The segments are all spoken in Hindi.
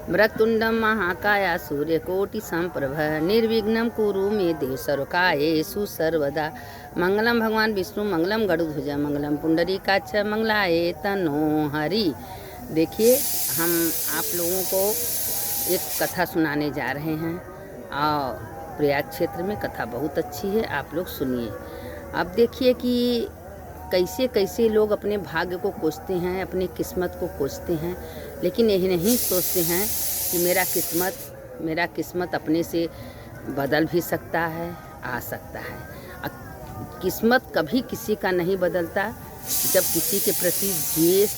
वक्रतुंडम महाकाया सूर्यकोटि समप्रभ निर्विघ्नं कुरु मे देव सर्वकार्येषु सर्वदा। मंगलम भगवान विष्णु मंगलम गरुड़ध्वज मंगलम पुंडरीकाक्ष मंगलाय तनो हरि। देखिए, हम आप लोगों को एक कथा सुनाने जा रहे हैं और प्रयाग क्षेत्र में कथा बहुत अच्छी है, आप लोग सुनिए। अब देखिए कि कैसे कैसे लोग अपने भाग्य को कोसते हैं, अपनी किस्मत को कोसते हैं, लेकिन यही नहीं सोचते हैं कि मेरा किस्मत अपने से बदल भी सकता है, आ सकता है। किस्मत कभी किसी का नहीं बदलता जब किसी के प्रति द्वेष,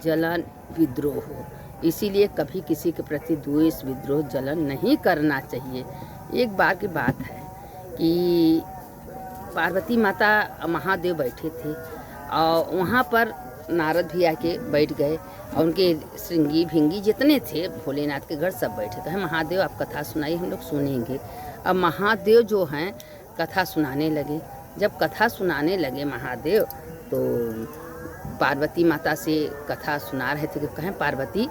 जलन, विद्रोह हो। इसीलिए कभी किसी के प्रति द्वेष, विद्रोह, जलन नहीं करना चाहिए। एक बार की बात है कि पार्वती माता महादेव बैठे थे और वहाँ पर नारद भी आके बैठ गए और उनके श्रृंगी भिंगी जितने थे भोलेनाथ के घर सब बैठे। कहे महादेव आप कथा सुनाइए, हम लोग सुनेंगे। अब महादेव जो हैं कथा सुनाने लगे। जब कथा सुनाने लगे महादेव तो पार्वती माता से कथा सुना रहे थे कि कहें पार्वती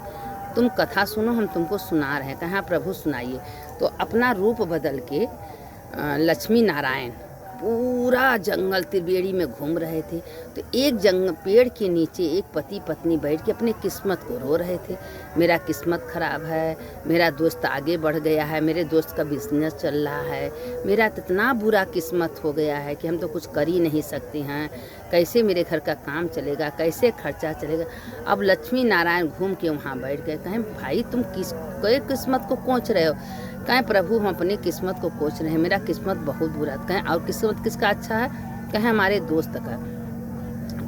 तुम कथा सुनो, हम तुमको सुना रहे हैं। कहाँ प्रभु सुनाइए। तो अपना रूप बदल के लक्ष्मी नारायण पूरा जंगल त्रिवेणी में घूम रहे थे। तो एक पेड़ के नीचे एक पति पत्नी बैठ के अपनी किस्मत को रो रहे थे। मेरा किस्मत ख़राब है, मेरा दोस्त आगे बढ़ गया है, मेरे दोस्त का बिजनेस चल रहा है, मेरा इतना बुरा किस्मत हो गया है कि हम तो कुछ कर ही नहीं सकते हैं। कैसे मेरे घर का काम चलेगा, कैसे खर्चा चलेगा। अब लक्ष्मी नारायण घूम के वहाँ बैठ गए। कहें भाई तुम किसके किस्मत को कोच रहे हो। कहें प्रभु हम अपनी किस्मत को कोच रहे हैं, मेरा किस्मत बहुत बुरा। कहें और किस्मत किसका अच्छा है। कहें हमारे दोस्त का।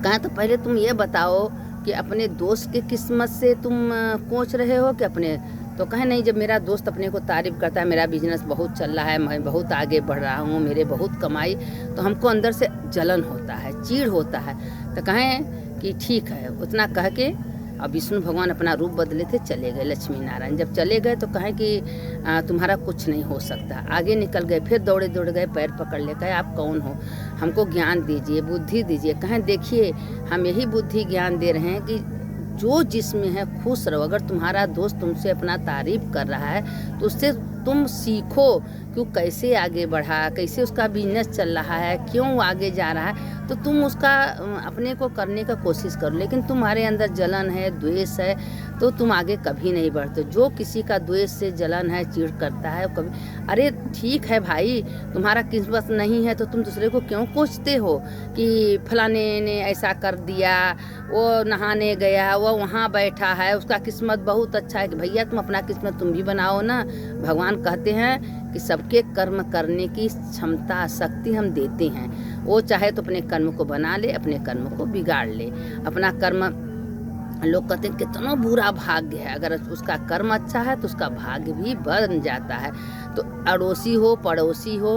कहें तो पहले तुम ये बताओ कि अपने दोस्त के किस्मत से तुम कोच रहे हो कि अपने। तो कहें नहीं, जब मेरा दोस्त अपने को तारीफ़ करता है, मेरा बिजनेस बहुत चल रहा है, मैं बहुत आगे बढ़ रहा हूँ, मेरे बहुत कमाई, तो हमको अंदर से जलन होता है, चीड़ होता है। तो कहें कि ठीक है। उतना कह के अब विष्णु भगवान अपना रूप बदले थे, चले गए लक्ष्मी नारायण। जब चले गए तो कहें कि तुम्हारा कुछ नहीं हो सकता। आगे निकल गए, फिर दौड़े गए, पैर पकड़ ले। कहे आप कौन हो, हमको ज्ञान दीजिए, बुद्धि दीजिए। कहें देखिए हम यही बुद्धि ज्ञान दे रहे हैं कि जो जिसमें है खुश रहो। अगर तुम्हारा दोस्त तुमसे अपना तारीफ कर रहा है तो उससे तुम सीखो कि कैसे आगे बढ़ा, कैसे उसका बिजनेस चल रहा है, क्यों आगे जा रहा है, तो तुम उसका अपने को करने का कोशिश करो। लेकिन तुम्हारे अंदर जलन है, द्वेष है, तो तुम आगे कभी नहीं बढ़ते। जो किसी का द्वेष से जलन है, चिढ़ करता है, कभी अरे ठीक है भाई तुम्हारा किस्मत नहीं है तो तुम दूसरे को क्यों कोसते हो कि फलाने ने ऐसा कर दिया, वो नहाने गया, वो वहाँ बैठा है, उसका किस्मत बहुत अच्छा है। कि भैया तुम अपना किस्मत तुम भी बनाओ ना। भगवान कहते हैं कि सबके कर्म करने की क्षमता, शक्ति हम देते हैं। वो चाहे तो अपने कर्म को बना ले, अपने कर्म को बिगाड़ ले। अपना कर्म, लोग कहते हैं कितना बुरा भाग्य है, अगर उसका कर्म अच्छा है तो उसका भाग्य भी बन जाता है। तो अड़ोसी हो, पड़ोसी हो,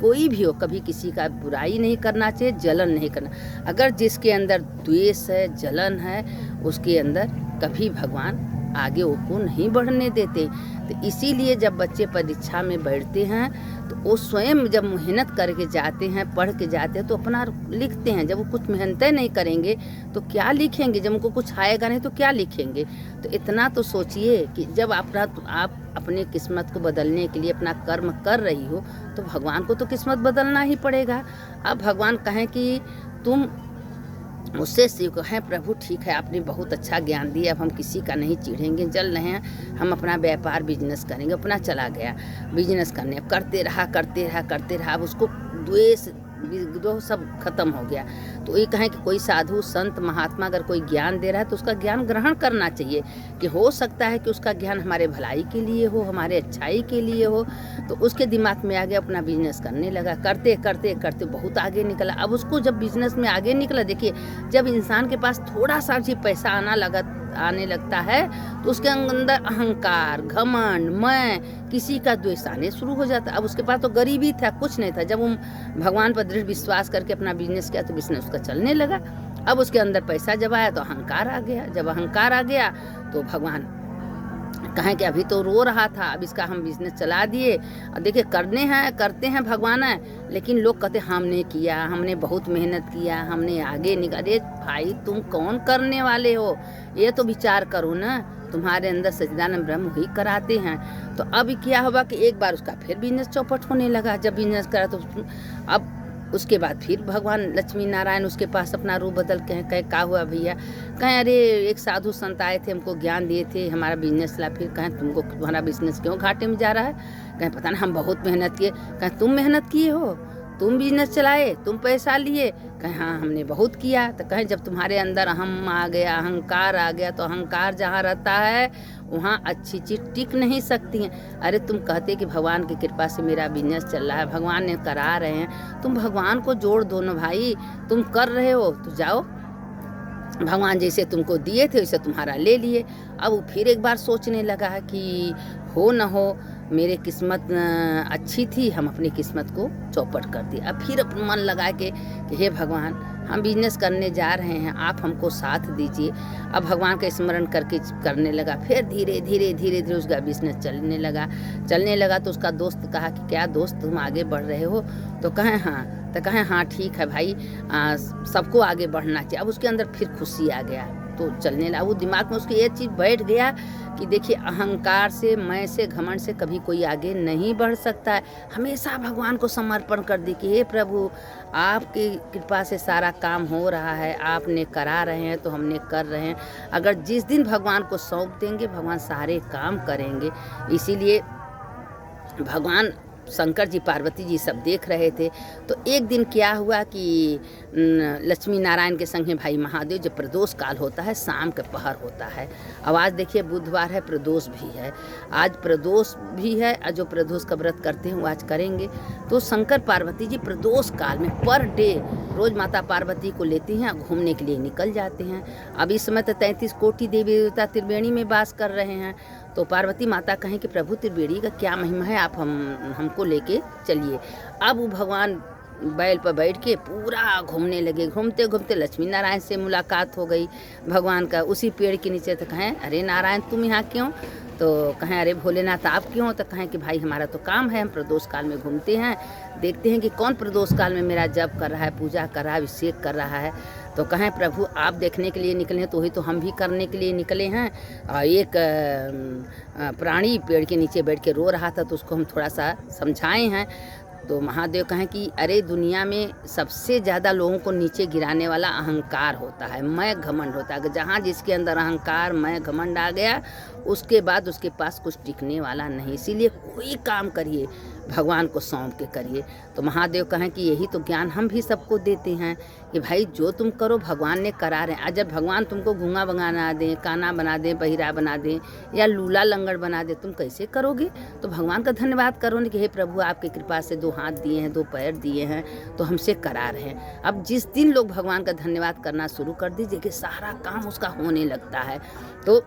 कोई भी हो, कभी किसी का बुराई नहीं करना चाहिए, जलन नहीं करना। अगर जिसके अंदर द्वेष है, जलन है, उसके अंदर कभी भगवान आगे वो नहीं बढ़ने देते। तो इसीलिए जब बच्चे परीक्षा में बैठते हैं तो वो स्वयं जब मेहनत करके जाते हैं, पढ़ के जाते हैं तो अपना लिखते हैं। जब वो कुछ मेहनत नहीं करेंगे तो क्या लिखेंगे, जब उनको कुछ आएगा नहीं तो क्या लिखेंगे। तो इतना तो सोचिए कि जब आप अपने किस्मत को बदलने के लिए अपना कर्म कर रही हो तो भगवान को तो किस्मत बदलना ही पड़ेगा। अब भगवान कहें कि तुम उससे सीखो। है प्रभु ठीक है, आपने बहुत अच्छा ज्ञान दिया, अब हम किसी का नहीं चिढ़ेंगे, चल रहे हैं हम अपना व्यापार बिजनेस करेंगे। अपना चला गया बिजनेस करने, करते रहा। अब उसको द्वेष विद्रोह सब खत्म हो गया। तो ये कहें कि कोई साधु संत महात्मा अगर कोई ज्ञान दे रहा है तो उसका ज्ञान ग्रहण करना चाहिए। कि हो सकता है कि उसका ज्ञान हमारे भलाई के लिए हो, हमारे अच्छाई के लिए हो। तो उसके दिमाग में आ गया, अपना बिजनेस करने लगा। करते बहुत आगे निकला। अब उसको जब बिजनेस में आगे निकला, देखिए जब इंसान के पास थोड़ा सा भी पैसा आने लगता है तो उसके अंदर अहंकार, घमंड, मैं, किसी का द्वेष आने शुरू हो जाता। अब उसके पास तो गरीबी था, कुछ नहीं था। जब वो भगवान पर दृढ़ विश्वास करके अपना बिजनेस किया तो बिजनेस उसका चलने लगा। अब उसके अंदर पैसा जब आया तो अहंकार आ गया। जब अहंकार आ गया तो भगवान कहें कि अभी तो रो रहा था, अब इसका हम बिजनेस चला दिए। और देखिए करते हैं भगवान है, लेकिन लोग कहते हमने किया, हमने बहुत मेहनत किया, हमने आगे निकल। अरे भाई तुम कौन करने वाले हो, ये तो विचार करो ना। तुम्हारे अंदर सच्चिदानंद ब्रह्म ही कराते हैं। तो अब क्या होगा कि एक बार उसका फिर बिजनेस चौपट होने लगा। जब बिजनेस करा तो अब उसके बाद फिर भगवान लक्ष्मी नारायण उसके पास अपना रूप बदल के हैं। कहे का हुआ भैया? कहें अरे एक साधु संत आए थे, हमको ज्ञान दिए थे, हमारा बिजनेस चला। फिर कहें तुम्हारा बिजनेस क्यों घाटे में जा रहा है? कहें पता नहीं, हम बहुत मेहनत किए। कहें तुम मेहनत किए हो, तुम बिजनेस चलाए, तुम पैसा लिए? कहें हाँ हमने बहुत किया। तो कहें जब तुम्हारे अंदर अहम आ गया, अहंकार आ गया, तो अहंकार जहाँ रहता है वहाँ अच्छी चीज़ टिक नहीं सकती हैं। अरे तुम कहते कि भगवान की कृपा से मेरा बिजनेस चल रहा है, भगवान ने करा रहे हैं, तुम भगवान को जोड़ दो ना भाई। तुम कर रहे हो तो जाओ, भगवान जैसे तुमको दिए थे वैसे तुम्हारा ले लिए। अब वो फिर एक बार सोचने लगा कि हो न हो, मेरे किस्मत अच्छी थी, हम अपनी किस्मत को चौपट कर दी। अब फिर मन लगा कि हे भगवान, हम बिजनेस करने जा रहे हैं, आप हमको साथ दीजिए। अब भगवान का स्मरण करके करने लगा। फिर धीरे धीरे उसका बिजनेस चलने लगा। तो उसका दोस्त कहा कि क्या दोस्त तुम आगे बढ़ रहे हो? तो कहें हाँ। तो कहें हाँ ठीक है भाई, सबको आगे बढ़ना चाहिए। अब उसके अंदर फिर खुशी आ गया, तो चलने लगा। वो दिमाग में उसकी ये चीज़ बैठ गया कि देखिए अहंकार से, मैं से, घमंड से कभी कोई आगे नहीं बढ़ सकता है। हमेशा भगवान को समर्पण कर दी कि हे प्रभु, आपकी कृपा से सारा काम हो रहा है, आपने करा रहे हैं तो हमने कर रहे हैं। अगर जिस दिन भगवान को सौंप देंगे, भगवान सारे काम करेंगे। इसीलिए भगवान शंकर जी, पार्वती जी सब देख रहे थे। तो एक दिन क्या हुआ कि लक्ष्मी नारायण के संग भाई महादेव, जब प्रदोष काल होता है, शाम का पहर होता है। अब आज देखिए बुधवार है, प्रदोष भी है, आज प्रदोष भी है। और जो प्रदोष का व्रत करते हैं वो आज करेंगे। तो शंकर पार्वती जी प्रदोष काल में पर डे रोज माता पार्वती को लेते हैं, घूमने के लिए निकल जाते हैं। अब इस समय तो 33 कोटि देवी देवता त्रिवेणी में वास कर रहे हैं। तो पार्वती माता कहें कि प्रभु त्रिवेणी का क्या महिमा है, आप हमको लेके चलिए। अब वो भगवान बैल पर बैठ के पूरा घूमने लगे। घूमते घूमते लक्ष्मी नारायण से मुलाकात हो गई भगवान का, उसी पेड़ के नीचे। तो कहें अरे नारायण तुम यहाँ क्यों? तो कहें अरे भोलेनाथ आप क्यों? तो कहें कि भाई हमारा तो काम है, हम प्रदोष काल में घूमते हैं, देखते हैं कि कौन प्रदोष काल में मेरा जप कर रहा है, पूजा कर रहा है, अभिषेक कर रहा है। तो कहें प्रभु आप देखने के लिए निकले हैं, तो वही तो हम भी करने के लिए निकले हैं। और एक प्राणी पेड़ के नीचे बैठ के रो रहा था, तो उसको हम थोड़ा सा समझाए हैं। तो महादेव कहें कि अरे दुनिया में सबसे ज़्यादा लोगों को नीचे गिराने वाला अहंकार होता है, मैं घमंड होता है। जहाँ जिसके अंदर अहंकार, मैं घमंड आ गया, उसके बाद उसके पास कुछ टिकने वाला नहीं। इसीलिए कोई काम करिए भगवान को सौंप के करिए। तो महादेव कहें कि यही तो ज्ञान हम भी सबको देते हैं कि भाई जो तुम करो भगवान ने करा रहे हैं। आज जब भगवान तुमको गूंगा बना दें, काना बना दें, बहिरा बना दें या लूला लंगड़ बना दें, तुम कैसे करोगे? तो भगवान का धन्यवाद करो ना कि हे प्रभु आपकी कृपा से 2 हाथ दिए हैं, 2 पैर दिए हैं, तो हमसे करा रहे हैं। अब जिस दिन लोग भगवान का धन्यवाद करना शुरू कर दीजिए कि सारा काम उसका होने लगता है। तो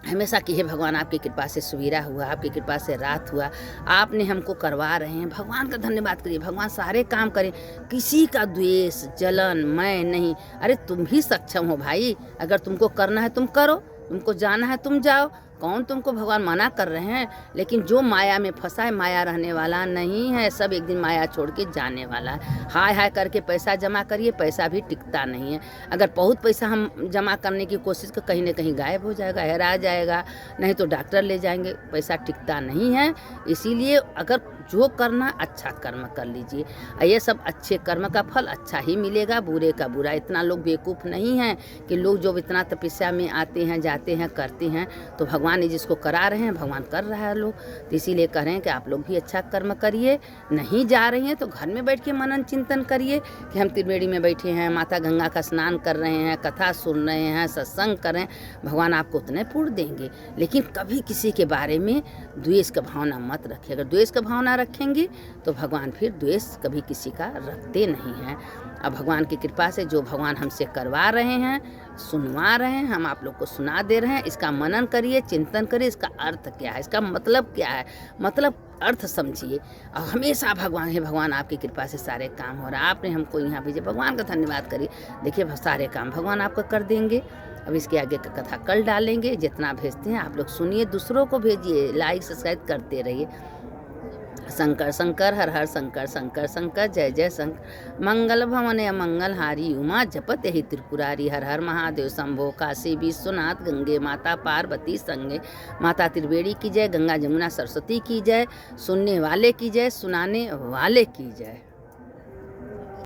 हमेशा कि हे भगवान आपकी कृपा से सवेरा हुआ, आपकी कृपा से रात हुआ, आपने हमको करवा रहे हैं। भगवान का धन्यवाद करिए, भगवान सारे काम करें। किसी का द्वेष, जलन, मैं नहीं। अरे तुम भी सक्षम हो भाई, अगर तुमको करना है तुम करो, तुमको जाना है तुम जाओ। कौन तुमको भगवान मना कर रहे हैं? लेकिन जो माया में फंसा है, माया रहने वाला नहीं है, सब एक दिन माया छोड़ के जाने वाला है। हाय हाय करके पैसा जमा करिए, पैसा भी टिकता नहीं है। अगर बहुत पैसा हम जमा करने की कोशिश कर, कहीं ना कहीं गायब हो जाएगा, हेरा जाएगा, नहीं तो डॉक्टर ले जाएंगे, पैसा टिकता नहीं है। इसीलिए अगर जो करना अच्छा कर्म कर लीजिए, ये सब अच्छे कर्म का फल अच्छा ही मिलेगा, बुरे का बुरा। इतना लोग बेवकूफ़ नहीं हैं कि लोग जो इतना तपस्या में आते हैं, जाते हैं, करते हैं, तो भगवान ने जिसको करा रहे हैं भगवान कर रहा है लोग। तो इसीलिए कह रहे हैं कि आप लोग भी अच्छा कर्म करिए। नहीं जा रही हैं तो घर में बैठ के मनन चिंतन करिए कि हम त्रिवेणी में बैठे हैं, माता गंगा का स्नान कर रहे हैं, कथा सुन रहे हैं, सत्संग कर रहे हैं, भगवान आपको उतने पूर्ण देंगे। लेकिन कभी किसी के बारे में द्वेष का भावना मत रखिए। अगर द्वेष का भावना रखेंगे तो भगवान फिर द्वेष कभी किसी का रखते नहीं हैं। अब भगवान की कृपा से जो भगवान हमसे करवा रहे हैं, सुनवा रहे हैं, हम आप लोग को सुना दे रहे हैं। इसका मनन करिए, चिंतन करिए, इसका अर्थ क्या है, इसका मतलब क्या है, मतलब अर्थ समझिए। और हमेशा भगवान है, भगवान आपकी कृपा से सारे काम हो रहा है, आपने हमको यहाँ भेजे, भगवान का धन्यवाद करिए। देखिए सारे काम भगवान आपका कर देंगे। अब इसके आगे का कथा कल डालेंगे। जितना भेजते हैं आप लोग सुनिए, दूसरों को भेजिए, लाइक सब्सक्राइब करते रहिए। शंकर शंकर हर हर शंकर शंकर शंकर जय जय शंकर। मंगल भवन अमंगल हारी उमा जपत ही त्रिपुरारी। हर हर महादेव शंभो काशी विश्वनाथ गंगे माता पार्वती संगे। माता त्रिवेणी की जय, गंगा जमुना सरस्वती की जय, सुनने वाले की जय, सुनाने वाले की जय।